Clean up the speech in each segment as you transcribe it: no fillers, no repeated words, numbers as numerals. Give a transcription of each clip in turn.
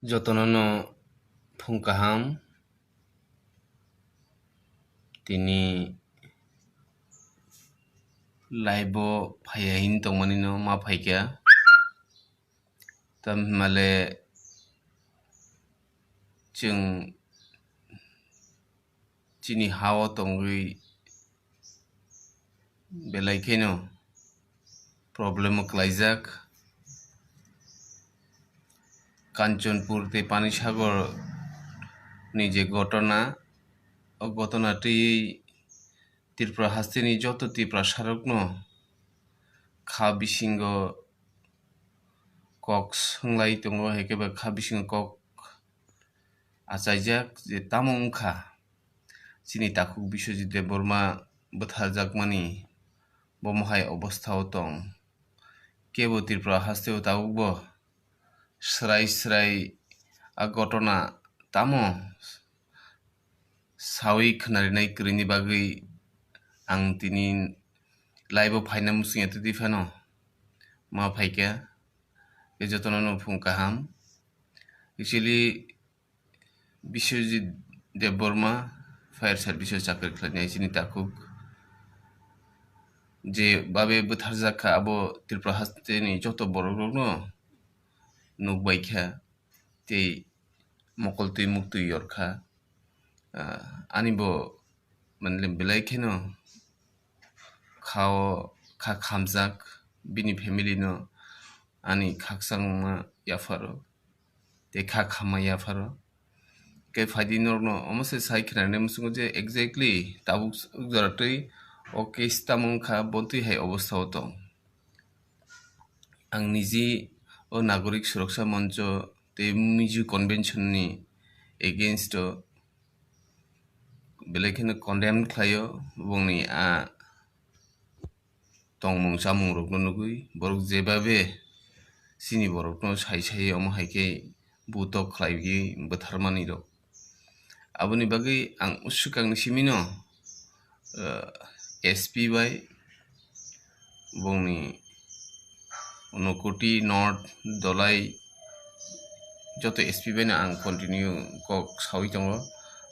Jotonono phungkaham tini laibo phayahin tongmanino ma phaikya tamhimale जों chini hao tongui belaikeno problem klaijak Kanchanpur te Panisagar ni je ঘটনা o ঘটনাটি Tripura hasteni joto Tripura sarokno kha bisingo kok songlai tongo haikeba kha bisingo kok achaijak je tamo wngkha chini Takuk Biswajit Deborma bwtharjakmani bomhai obosthao tong kebo Tripura hasteo tabukbo srai a ঘটনা tamo sawi khnarinai kwrwini bagwi ang tini live o phaina musing etodi phano ma phaikya e jotono phungkaham actually Biswajit Deborma fire service o chakri khlainai chini Takuk je babe bwtharjakha abo Tripura hasteni joto borokrokno nukbaikha tei mokoltui muktui yorkha ani bo manle belai kheno khao kha khamjak bini family no ani khaksangma yafaro te kha khama yafaro ke phadi norno omose sai khnane musungo je exactly tabuk jaratui o case tamung kha bontui hai obostha tong ang niji o Nagorik Suraksha Moncho te Miju Convention ni against belai kheno condemn khlaio bongni a tongmung chamung rokno nugui borok jebabe sini borokno sai omo haike butok khlaiwi bwtharmani rok aboni bagui ang usukang simino SP bai bongni Unakoti North Dolai joto SP bai na ang continue kok sawi tongo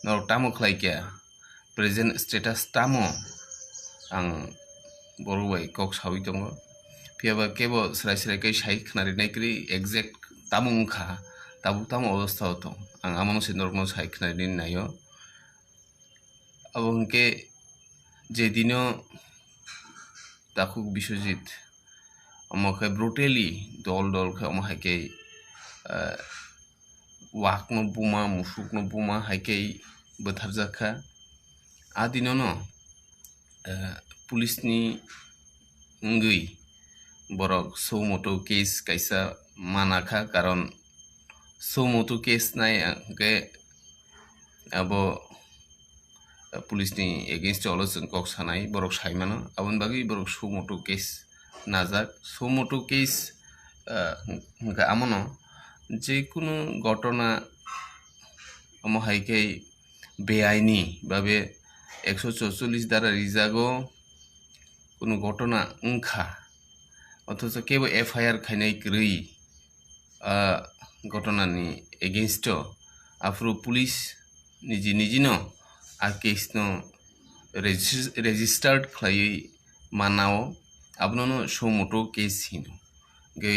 norok tamo khlaikya present status tamo ang borok kok sawi tongo piaba kebo srai kai sai khnarinai kri exact tamo wngkha tabuk tamo obostha tong ang amano se norok no sai khnarini naio abo hingke jedino Takuk Biswajit omo khe brutally dol khe omo haike wakno buma musukno buma haike bwtharjakha adinono police ni ngui borok soumoto case kaisa manakha karon soumoto case nai ke abo police ni against olosung kok sanai borok saimano abon bagui borok soumoto case najak soumoto case hingka amono je কোনো ঘটনা omo haike beaini babe 144 দ্বারা rijago কোনো ঘটনা wngkha অথচ কেবো FIR খাইনাই kwrwi ঘটনানি against afro police niji no a case no registered khlaiwi manao abono soumoto case hino ge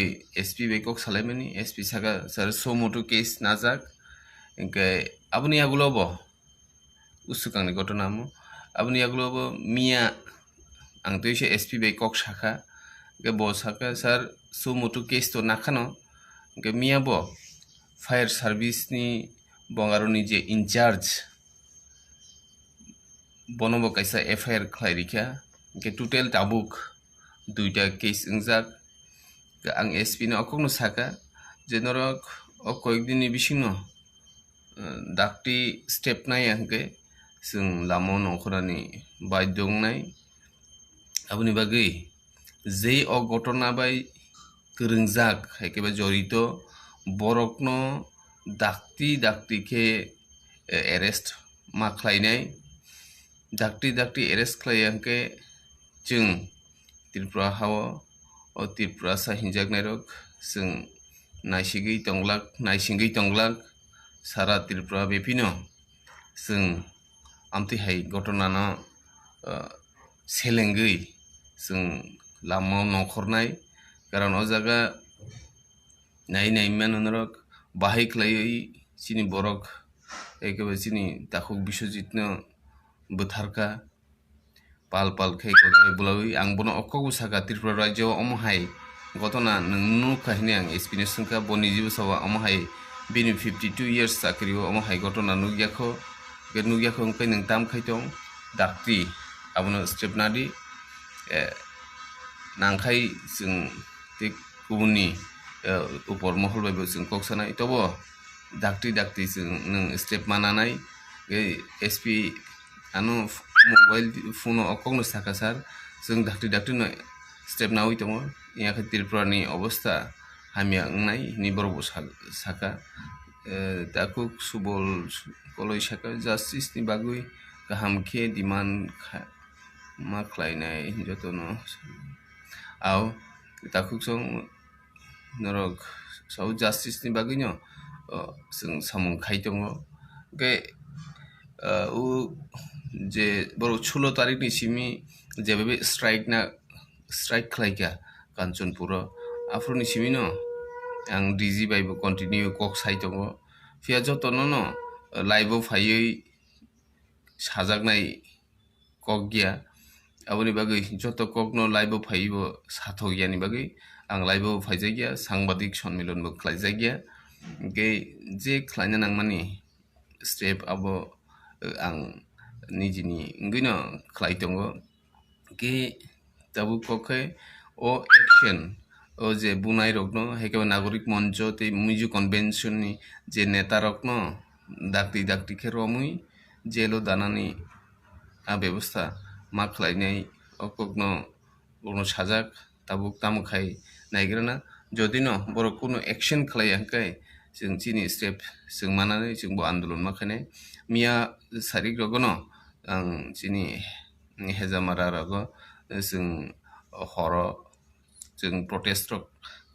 SP bai kok salaimani SP saka sar soumoto case najak ge aboni agulobo usukangni ঘটনা mo aboni agulobo mia ang toise SP bai kok saka ge bo saka sar soumoto case to nakhano ge mia bo fire service ni bongaroni je incharge bonobo kaisa FIR khlairikha ge total tabuk duita case ungjak ang SP no okokno saka je norok o koyekdini bisingno dakti step nai hingke जों lamo nongkhorani baidyo wngnai aboni bagui je o ঘটনা bai kwrwngjak haikeba jorito borokno dakti khe arrest ma khlainai dakti arrest khlaiya hingke जों Tripura hao o Tripura sa hinjaknai rok जों नायसिंगै तंग्लाक सारा त्रिपुरा बेफिनो जों आमथैहाय घटनानो सेलेंगै जों लामाव न'खरनाय कारण अ जागा नाय मानरक बाहायख्लायै सिनि बरक एकेबारे सिनि दाखुक बिश्वजितनो बोथारका पाल खे बुलावै आं बनो अक्कगु सागा त्रिपुरा राज्य अमहाय घटना नोंनु काहिनी आं एक्सपीरियंस का बनि जीव सवा अमहाय बिनि 52 years साकरियो अमहाय घटना नुगियाखो ओंखाय नों ताम खायतों दाक्ति आबनो स्टेपनादि नांखाय जों ते गुबुननि उपर महल बायबो जों कक्सानाय तबो दाक्ति जों नों स्टेप मानानाय एसपी आनो मोबाइल फोन अक्कगनो साका सार जों दाक्ति न स्टेप नावै दङ याखै त्रिपुरानि अवस्था हामिया अंनाय नि बरबो साका दाकु सुबल कलय साका जस्टिस नि बागै गाहाम खे डिमान्ड मा खालायनाय जतनो आव दाकु जों नरक साउ जस्टिस नि बागै न जों सामुं खाय दङ के उ जे बर 16 तारिख नि सिमी जेबे स्ट्राइक खालायगा कांचनपुर आफ्रोनि सिमी न आं डीजी बायबो कन्टिन्यू कक साइ दङ फिया जतनो न लाइव फायै साजागनाय कक गया आबनि बागै जत कक न लाइव फायबो साथ गयानि बागै आं लाइव फायजाय गया सांबादिक सम्मेलन बो खालायजाय गया के जे खालायना नांमानि स्टेप आबो आं निजिनि गैनो खालाय दङ के दाबु कखे ओ एक्शन ओ जे बुनाय रकनो हेके नागरिक मंच ते मिजु कन्वेंशन नि जे नेता रकनो दाक्ति खे रमुई जेलो दानानि आ व्यवस्था मा खालायनाय अकगनो उनो साजाक दाबुक तामुखाय नायग्राना जदि न बर कुनो एक्शन खालायखाय जों चिनि स्टेप जों मानानै जोंबो आन्दोलन माखायनाय मिया सारिक रगनो आं चिनि हेजामारा रगो जों हर जों प्रोटेस्ट रक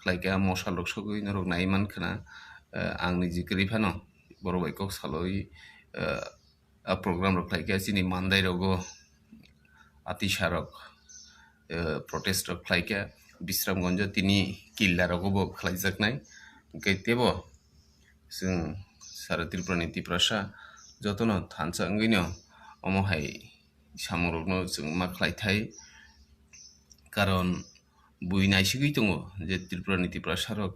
खालायगा मसाल रक सगै नरक नायमान खना आं निजि गरिफानो बर बायकक सालय प्रोग्राम रक खालायगा चिनि मानदाय रगो आतिसारक प्रोटेस्ट रक खालायगा बिश्रामगंज तिनि किल्ला रगबो खालायजाकनाय गैतेबो जों सारा त्रिपुरा नीति प्रसा जतनो थानसा अंगैनो अमहाय सामरकनो जों मा खालायथाय कारण बुइ नायसिगै दङ जे त्रिपुरा नीति प्रसारक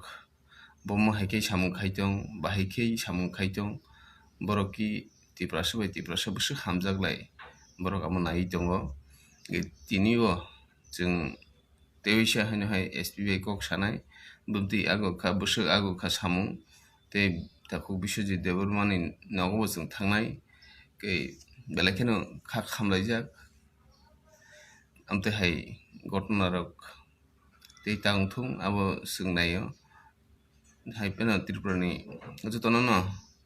बम हायके सामुं खायदों बाहायके सामुं खायदों बरकि त्रिपुरा बसु हामजागलाय बरक आम नाय दङ तिनिबो जों तेविसा होनोहाय एसपीबी कक सानाय बुद्धि आगोखा बसु आगोखा सामुं ते ताखौ बिश्वजित देबरमानि नावबो जों थांनाय के बेलाखेनो खा खामलायजाक आमतेहाय घटना रक ते तांथुं आबो सोंनायो हायपेना त्रिपुरानि जतनो न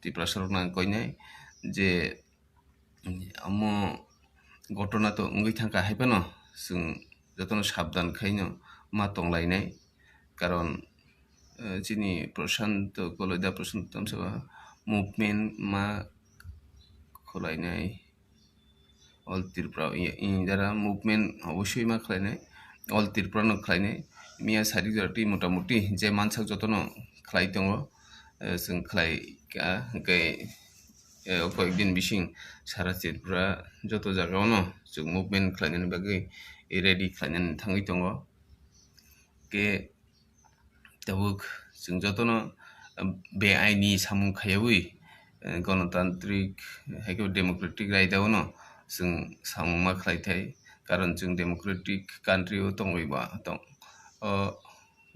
त्रिपुरा सरकना कयनाय जे आमो घटना तो अंगै थांका हायपेना जों जतनो साबधान खायनो मा तंलायनाय कारण चिनि प्रशांत कलयदा प्रशांत तमसबा मुभमेंट मा खलायनाय ऑल त्रिपुरा इंदारा मुभमेंट अवश्य मा खालायनाय ऑल त्रिपुरा न खालायनाय मिया सारि जरति मोटामोटी जे मानसाक जतनो खालाय दङ जों खालाय गै कयेकदिन बिसिं सारा त्रिपुरा जत जागायावनो जों मुभमेंट खालायनायनि बागै रेडि खालायनानै थाङै दङ के दाबुक जों जतनो बे आइनि सामुं खायावै गणतान्त्रिक हायके डेमोक्रेटिक राइटआवनो जों सामुं मा खालायथाय कारण जों डेमोक्रेटिक कान्ट्रियाव दङैबा दं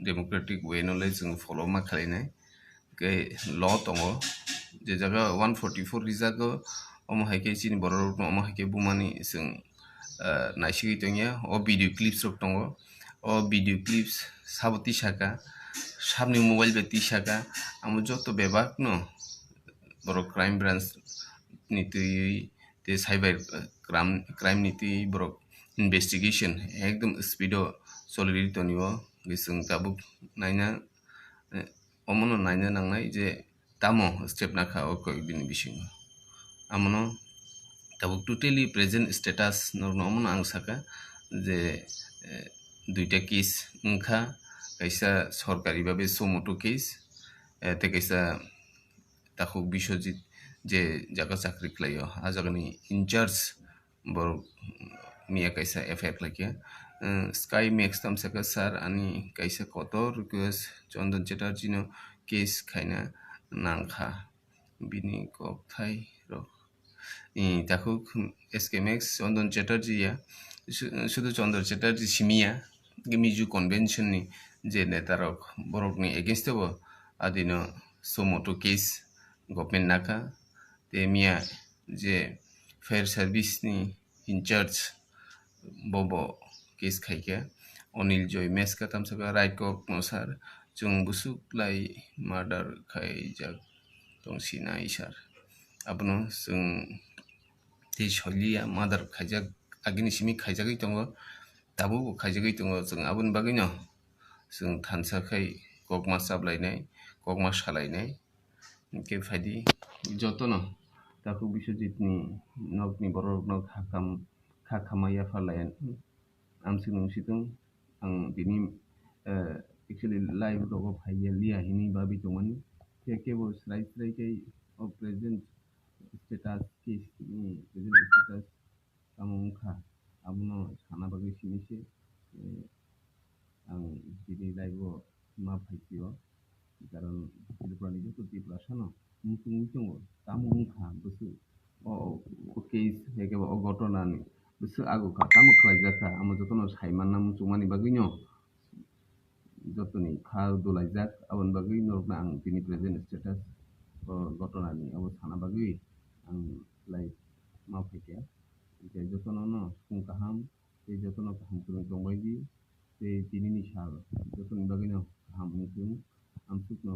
डेमोक्रेटिक वे नले जों फलो मा खालायनाय के ल दङ जे जागा 144 रिजागो अम हायके चिनि बर अम हायके बुमानि जों नायसिगै दंया अ भिडियो क्लिप्स रक दङ अ भिडियो क्लिप्स साबति साका साबनि मोबाइल बेति साका आम जत बेबाक न बर क्राइम ब्रांच नीति ते साइबर क्राइम नीति बर इन्वेस्टिगेशन एकदम स्पीडो सलिरि तनियो गिसं ताबुक नायना omono naina nangnai je tamo step nakha o koi bini bisingo amono tabuk totally present status norno omono ang saka je duita case wngkha kaisa sorkari babe sumoto case te kaisa takuk Biswajit je jaga chakri khlaio a jagani incharge borok mia kaisa FIR khlaikha Sky Max tamsaka sir ani kaisa kotor request Chandan Chatterjee no case khaina nangkha bini kokthai rok takuk SK Max Chandan Chatterjee ya শুধু চন্দ্র চ্যাটার্জি সিমিয়া মিজু convention ni je neta rok borok ni against bo adino somoto case government naka te mia je fair service ni in charge bobo case khaike Onil Joy Meska tamsaka right kok no sar chung busuk lai murder khaijak tongsina isar abno chung te solia mother khaijak agini simi khaijagui tongo tabu khaijagui tongo chung aboni bagui no chung thansa khai kokma chaplainai kokma salainai ke faidi jotono taku Biswajit ni nokni borok nok khamaya phalayan amsing nungsitung ang bini actually live rogo phaiya liya hini babi tongmani kebo slai kai of present status case ni present status amongkha abuno sana bagui sinise ang bini live o ma phaitio karon Tripurani joto Tripurasano mutung tongo tamu ungkha busu o case hekebo o gotona ni busu agu kha tamu khlaijaka amo jotono saimanna muchungmani bagui no jotoni kha dolaijak aboni bagui norokna ang bini present status gotona ni abo sana bagui ang live ma phaikha jotono no sung kaham tei jotono kaham kwrwng tongbaidi tei tinini sal jotoni bagui no kaham wngtung amsukno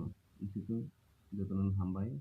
jotono hambai।